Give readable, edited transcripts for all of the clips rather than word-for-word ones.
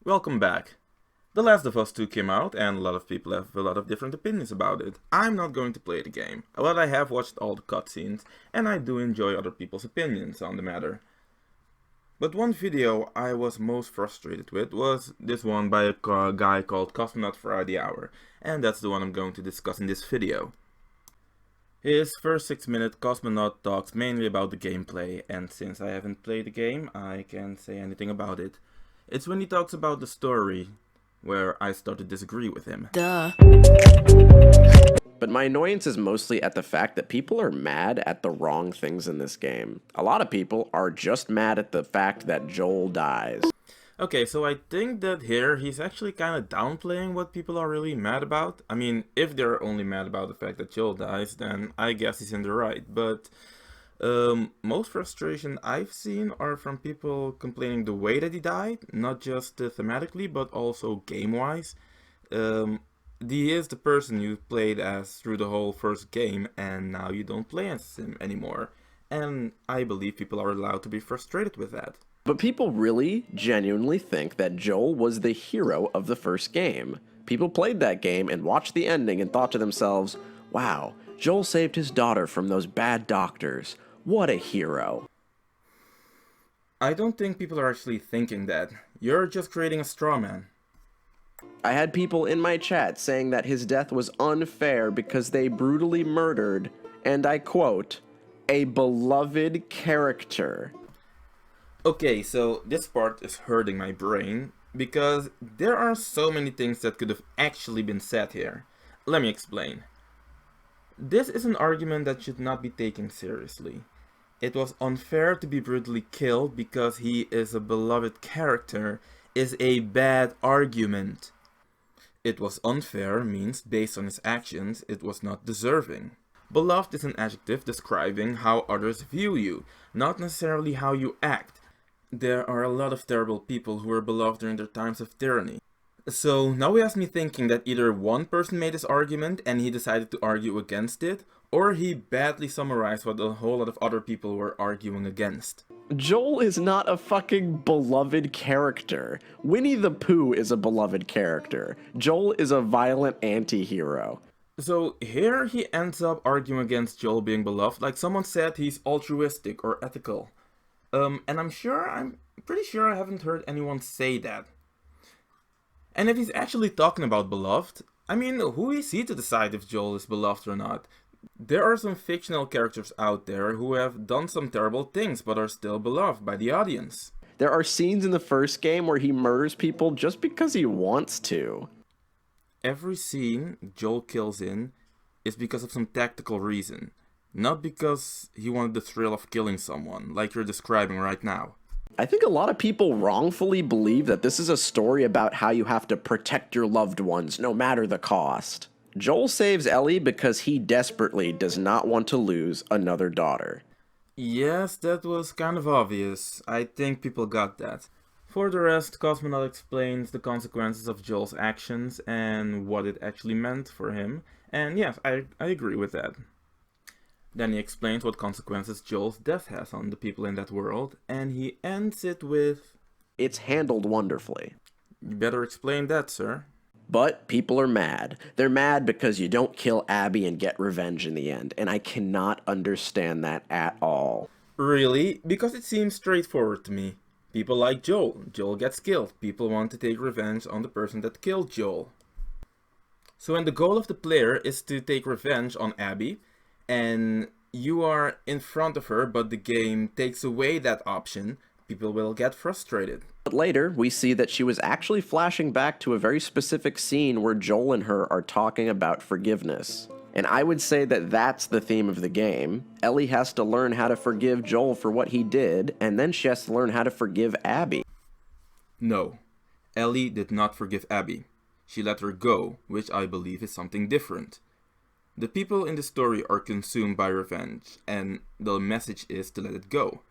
Welcome back. The Last of Us 2 came out and a lot of people have a lot of different opinions about it. I'm not going to play the game, but I have watched all the cutscenes and I do enjoy other people's opinions on the matter. But one video I was most frustrated with was this one by a guy called Cosmonaut Veriaty Hour, and that's the one I'm going to discuss in this video. His first 6-minute Cosmonaut talks mainly about the gameplay, and since I haven't played the game, I can't say anything about it. It's when he talks about the story where I start to disagree with him. Duh. But my annoyance is mostly at the fact that people are mad at the wrong things in this game. A lot of people are just mad at the fact that Joel dies. Okay, so I think that here he's actually kind of downplaying what people are really mad about. I mean, if they're only mad about the fact that Joel dies, then I guess he's in the right. But most frustration I've seen are from people complaining the way that he died, not just thematically, but also game-wise. He is the person you played as through the whole first game, and now you don't play as him anymore. And I believe people are allowed to be frustrated with that. But people really, genuinely think that Joel was the hero of the first game. People played that game and watched the ending and thought to themselves, wow, Joel saved his daughter from those bad doctors. What a hero. I don't think people are actually thinking that. You're just creating a straw man. I had people in my chat saying that his death was unfair because they brutally murdered, and I quote, a beloved character. Okay, so this part is hurting my brain, because there are so many things that could have actually been said here. Let me explain. This is an argument that should not be taken seriously. It was unfair to be brutally killed because he is a beloved character is a bad argument. It was unfair means based on his actions it was not deserving. Beloved is an adjective describing how others view you, not necessarily how you act. There are a lot of terrible people who were beloved during their times of tyranny. So now he has me thinking that either one person made this argument and he decided to argue against it, or he badly summarized what a whole lot of other people were arguing against. Joel is not a fucking beloved character. Winnie the Pooh is a beloved character. Joel is a violent anti-hero. So here he ends up arguing against Joel being beloved, like someone said he's altruistic or ethical. And I'm pretty sure I haven't heard anyone say that. And if he's actually talking about beloved, I mean, who is he to decide if Joel is beloved or not? There are some fictional characters out there who have done some terrible things but are still beloved by the audience. There are scenes in the first game where he murders people just because he wants to. Every scene Joel kills in is because of some tactical reason, not because he wanted the thrill of killing someone, like you're describing right now. I think a lot of people wrongfully believe that this is a story about how you have to protect your loved ones no matter the cost. Joel saves Ellie because he desperately does not want to lose another daughter. Yes, that was kind of obvious. I think people got that. For the rest, Cosmonaut explains the consequences of Joel's actions and what it actually meant for him, and yes, I agree with that. Then he explains what consequences Joel's death has on the people in that world, and he ends it with... It's handled wonderfully. You better explain that, sir. But people are mad. They're mad because you don't kill Abby and get revenge in the end, and I cannot understand that at all. Really? Because it seems straightforward to me. People like Joel. Joel gets killed. People want to take revenge on the person that killed Joel. So when the goal of the player is to take revenge on Abby, and you are in front of her but the game takes away that option, people will get frustrated. But later, we see that she was actually flashing back to a very specific scene where Joel and her are talking about forgiveness. And I would say that that's the theme of the game. Ellie has to learn how to forgive Joel for what he did, and then she has to learn how to forgive Abby. No, Ellie did not forgive Abby. She let her go, which I believe is something different. The people in the story are consumed by revenge, and the message is to let it go.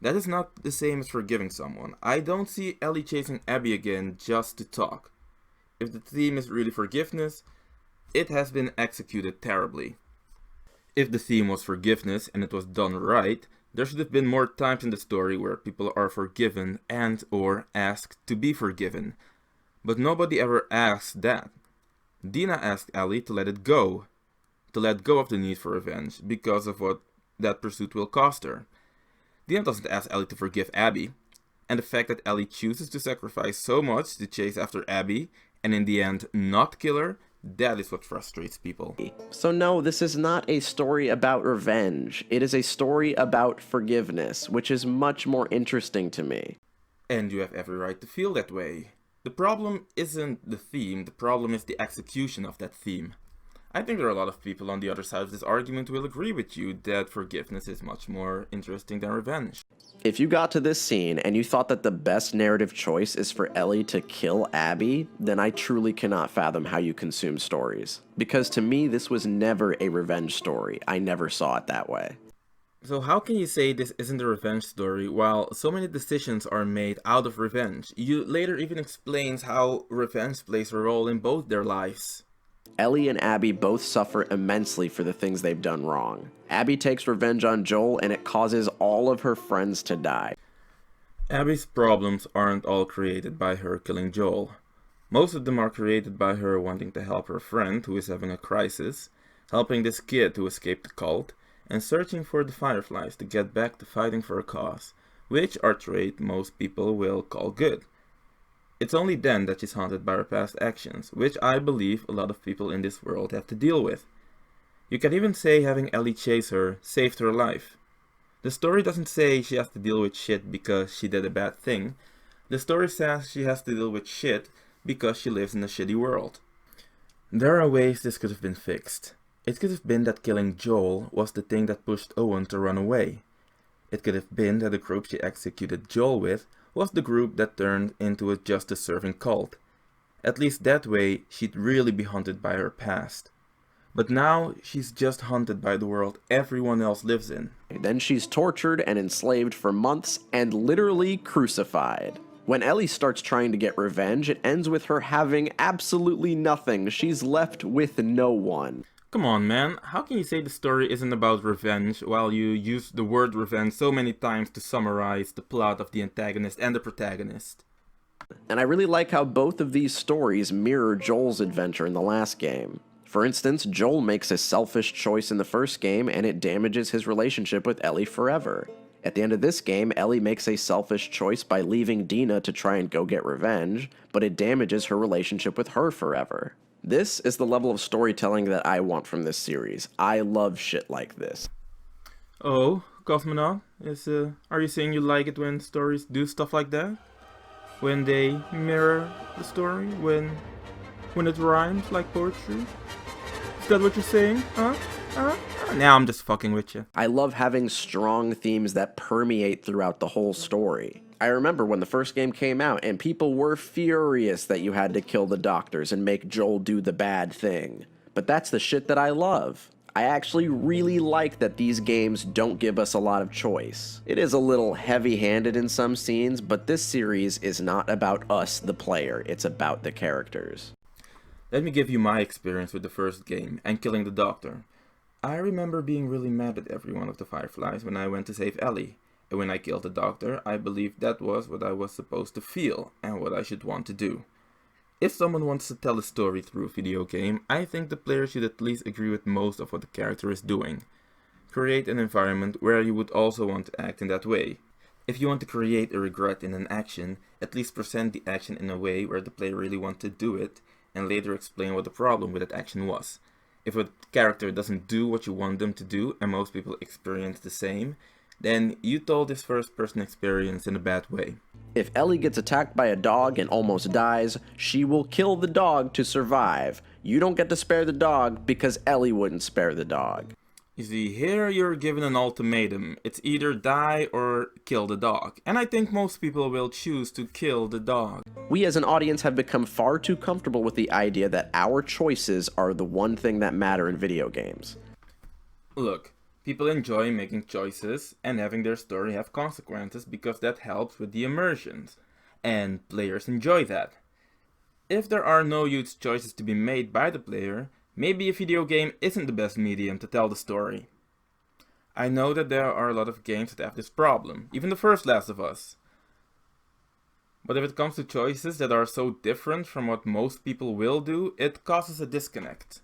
That is not the same as forgiving someone. I don't see Ellie chasing Abby again just to talk. If the theme is really forgiveness, it has been executed terribly. If the theme was forgiveness and it was done right, There should have been more times in the story where people are forgiven and or asked to be forgiven. But nobody ever asks that. Dina asked Ellie to let it go. To let go of the need for revenge because of what that pursuit will cost her. Dina doesn't ask Ellie to forgive Abby. And the fact that Ellie chooses to sacrifice so much to chase after Abby and in the end not kill her, that is what frustrates people. So no, this is not a story about revenge. It is a story about forgiveness, which is much more interesting to me. And you have every right to feel that way. The problem isn't the theme, the problem is the execution of that theme. I think there are a lot of people on the other side of this argument who will agree with you that forgiveness is much more interesting than revenge. If you got to this scene and you thought that the best narrative choice is for Ellie to kill Abby, then I truly cannot fathom how you consume stories. Because to me, this was never a revenge story. I never saw it that way. So how can you say this isn't a revenge story while so many decisions are made out of revenge? You later even explains how revenge plays a role in both their lives. Ellie and Abby both suffer immensely for the things they've done wrong. Abby takes revenge on Joel and it causes all of her friends to die. Abby's problems aren't all created by her killing Joel. Most of them are created by her wanting to help her friend who is having a crisis, helping this kid who escaped the cult, and searching for the Fireflies to get back to fighting for a cause, which are trait most people will call good. It's only then that she's haunted by her past actions, which I believe a lot of people in this world have to deal with. You can even say having Ellie chase her saved her life. The story doesn't say she has to deal with shit because she did a bad thing. The story says she has to deal with shit because she lives in a shitty world. There are ways this could have been fixed. It could have been that killing Joel was the thing that pushed Owen to run away. It could have been that the group she executed Joel with was the group that turned into a justice-serving cult. At least that way, she'd really be haunted by her past. But now, she's just haunted by the world everyone else lives in. Then she's tortured and enslaved for months and literally crucified. When Ellie starts trying to get revenge, it ends with her having absolutely nothing. She's left with no one. Come on, man, how can you say the story isn't about revenge while you use the word revenge so many times to summarize the plot of the antagonist and the protagonist? And I really like how both of these stories mirror Joel's adventure in the last game. For instance, Joel makes a selfish choice in the first game and it damages his relationship with Ellie forever. At the end of this game, Ellie makes a selfish choice by leaving Dina to try and go get revenge, but it damages her relationship with her forever. This is the level of storytelling that I want from this series. I love shit like this. Oh, Cosmonaut, are you saying you like it when stories do stuff like that? When they mirror the story? When it rhymes like poetry? Is that what you're saying? Huh? Now I'm just fucking with you. I love having strong themes that permeate throughout the whole story. I remember when the first game came out and people were furious that you had to kill the doctors and make Joel do the bad thing. But that's the shit that I love. I actually really like that these games don't give us a lot of choice. It is a little heavy-handed in some scenes, but this series is not about us, the player. It's about the characters. Let me give you my experience with the first game and killing the doctor. I remember being really mad at every one of the Fireflies when I went to save Ellie. And when I killed the doctor, I believed that was what I was supposed to feel and what I should want to do. If someone wants to tell a story through a video game, I think the player should at least agree with most of what the character is doing. Create an environment where you would also want to act in that way. If you want to create a regret in an action, at least present the action in a way where the player really wants to do it, and later explain what the problem with that action was. If a character doesn't do what you want them to do, and most people experience the same, then you told this first-person experience in a bad way. If Ellie gets attacked by a dog and almost dies, she will kill the dog to survive. You don't get to spare the dog because Ellie wouldn't spare the dog. You see, here you're given an ultimatum. It's either die or kill the dog. And I think most people will choose to kill the dog. We as an audience have become far too comfortable with the idea that our choices are the one thing that matter in video games. Look, people enjoy making choices and having their story have consequences because that helps with the immersions. And players enjoy that. If there are no huge choices to be made by the player, maybe a video game isn't the best medium to tell the story. I know that there are a lot of games that have this problem, even the first Last of Us. But if it comes to choices that are so different from what most people will do, it causes a disconnect.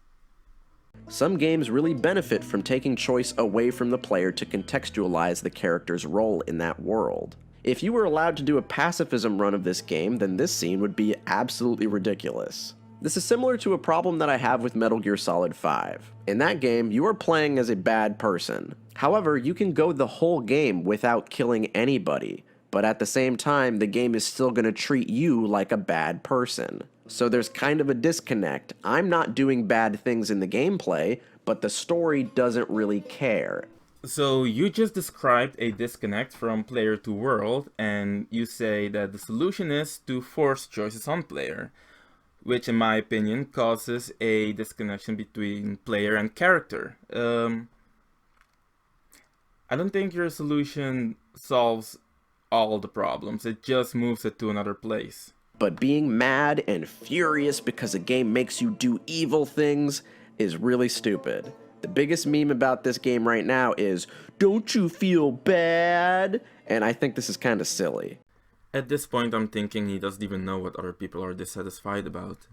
Some games really benefit from taking choice away from the player to contextualize the character's role in that world. If you were allowed to do a pacifism run of this game, then this scene would be absolutely ridiculous. This is similar to a problem that I have with Metal Gear Solid 5. In that game, you are playing as a bad person. However, you can go the whole game without killing anybody, but at the same time, the game is still going to treat you like a bad person. So there's kind of a disconnect. I'm not doing bad things in the gameplay, but the story doesn't really care. So you just described a disconnect from player to world, and you say that the solution is to force choices on player, which in my opinion causes a disconnection between player and character. I don't think your solution solves all the problems, it just moves it to another place. But being mad and furious because a game makes you do evil things is really stupid. The biggest meme about this game right now is, "Don't you feel bad?" And I think this is kind of silly. At this point I'm thinking he doesn't even know what other people are dissatisfied about.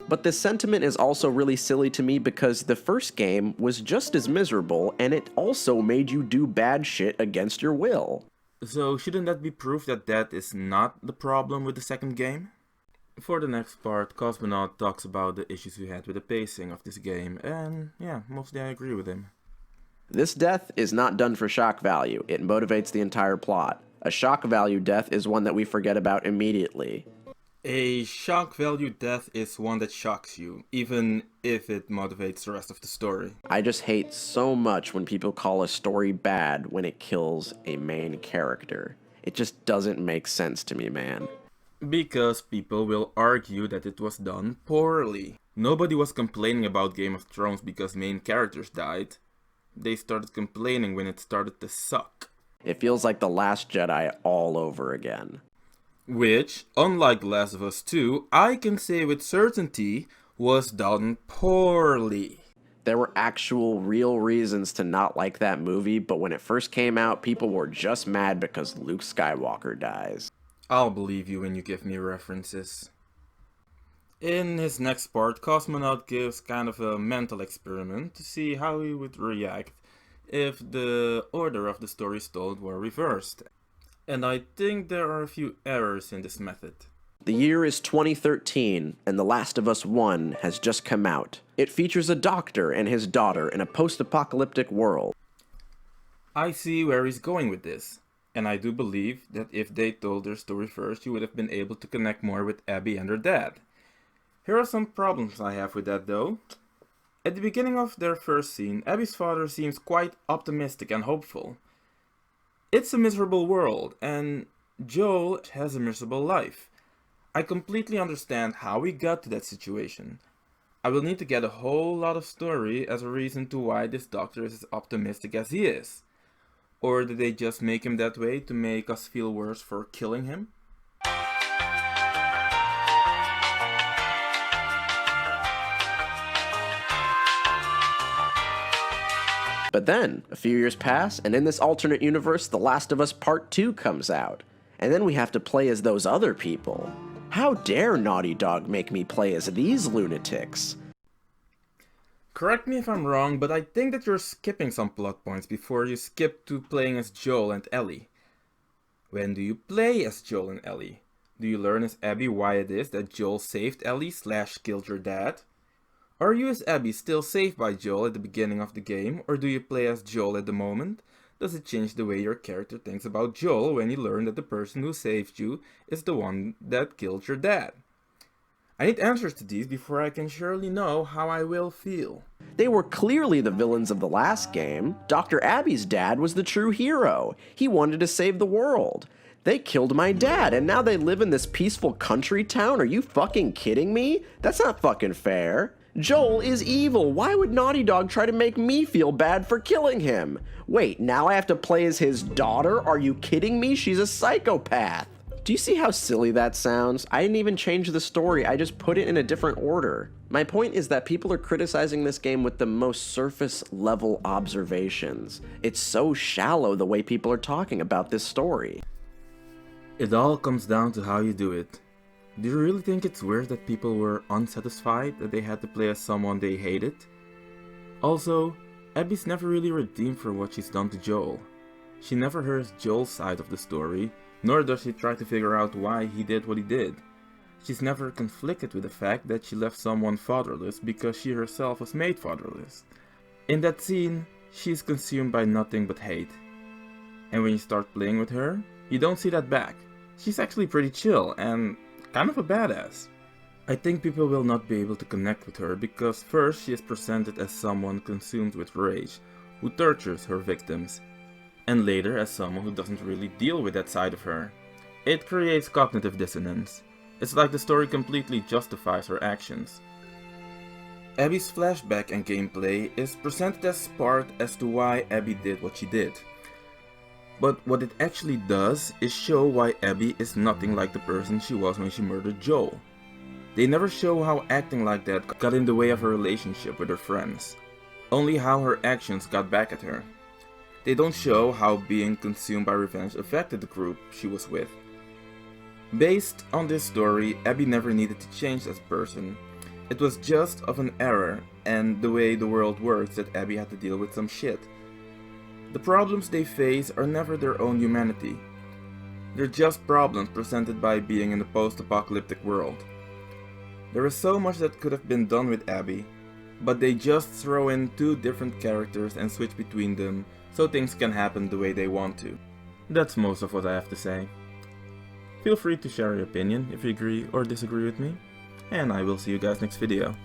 But this sentiment is also really silly to me because the first game was just as miserable and it also made you do bad shit against your will. So shouldn't that be proof that that is not the problem with the second game? For the next part, Cosmonaut talks about the issues he had with the pacing of this game, and yeah, mostly I agree with him. This death is not done for shock value, it motivates the entire plot. A shock value death is one that we forget about immediately. A shock value death is one that shocks you, even if it motivates the rest of the story. I just hate so much when people call a story bad when it kills a main character. It just doesn't make sense to me, man. Because people will argue that it was done poorly. Nobody was complaining about Game of Thrones because main characters died. They started complaining when it started to suck. It feels like The Last Jedi all over again. Which, unlike Last of Us 2, I can say with certainty was done poorly. There were actual real reasons to not like that movie, but when it first came out, people were just mad because Luke Skywalker dies. I'll believe you when you give me references. In his next part, Cosmonaut gives kind of a mental experiment to see how he would react if the order of the stories told were reversed. And I think there are a few errors in this method. The year is 2013, and The Last of Us 1 has just come out. It features a doctor and his daughter in a post-apocalyptic world. I see where he's going with this, and I do believe that if they told their story first, you would have been able to connect more with Abby and her dad. Here are some problems I have with that though. At the beginning of their first scene, Abby's father seems quite optimistic and hopeful. It's a miserable world, and Joel has a miserable life. I completely understand how he got to that situation. I will need to get a whole lot of story as a reason to why this doctor is as optimistic as he is. Or did they just make him that way to make us feel worse for killing him? But then, a few years pass, and in this alternate universe, The Last of Us Part 2 comes out. And then we have to play as those other people. How dare Naughty Dog make me play as these lunatics? Correct me if I'm wrong, but I think that you're skipping some plot points before you skip to playing as Joel and Ellie. When do you play as Joel and Ellie? Do you learn as Abby why it is that Joel saved Ellie / killed your dad? Are you as Abby still saved by Joel at the beginning of the game, or do you play as Joel at the moment? Does it change the way your character thinks about Joel when you learn that the person who saved you is the one that killed your dad? I need answers to these before I can surely know how I will feel. They were clearly the villains of the last game. Dr. Abby's dad was the true hero. He wanted to save the world. They killed my dad, and now they live in this peaceful country town? Are you fucking kidding me? That's not fucking fair. Joel is evil. Why would Naughty Dog try to make me feel bad for killing him? Wait, now I have to play as his daughter? Are you kidding me? She's a psychopath. Do you see how silly that sounds? I didn't even change the story, I just put it in a different order. My point is that people are criticizing this game with the most surface level observations. It's so shallow the way people are talking about this story. It all comes down to how you do it. Do you really think it's weird that people were unsatisfied that they had to play as someone they hated? Also, Abby's never really redeemed for what she's done to Joel. She never hears Joel's side of the story, nor does she try to figure out why he did what he did. She's never conflicted with the fact that she left someone fatherless because she herself was made fatherless. In that scene, she's consumed by nothing but hate. And when you start playing with her, you don't see that back. She's actually pretty chill and kind of a badass. I think people will not be able to connect with her because first she is presented as someone consumed with rage, who tortures her victims, and later as someone who doesn't really deal with that side of her. It creates cognitive dissonance. It's like the story completely justifies her actions. Abby's flashback and gameplay is presented as part as to why Abby did what she did. But what it actually does is show why Abby is nothing like the person she was when she murdered Joel. They never show how acting like that got in the way of her relationship with her friends, only how her actions got back at her. They don't show how being consumed by revenge affected the group she was with. Based on this story, Abby never needed to change as a person. It was just of an error and the way the world works that Abby had to deal with some shit. The problems they face are never their own humanity. They're just problems presented by being in a post-apocalyptic world. There is so much that could have been done with Abby, but they just throw in two different characters and switch between them so things can happen the way they want to. That's most of what I have to say. Feel free to share your opinion if you agree or disagree with me, and I will see you guys next video.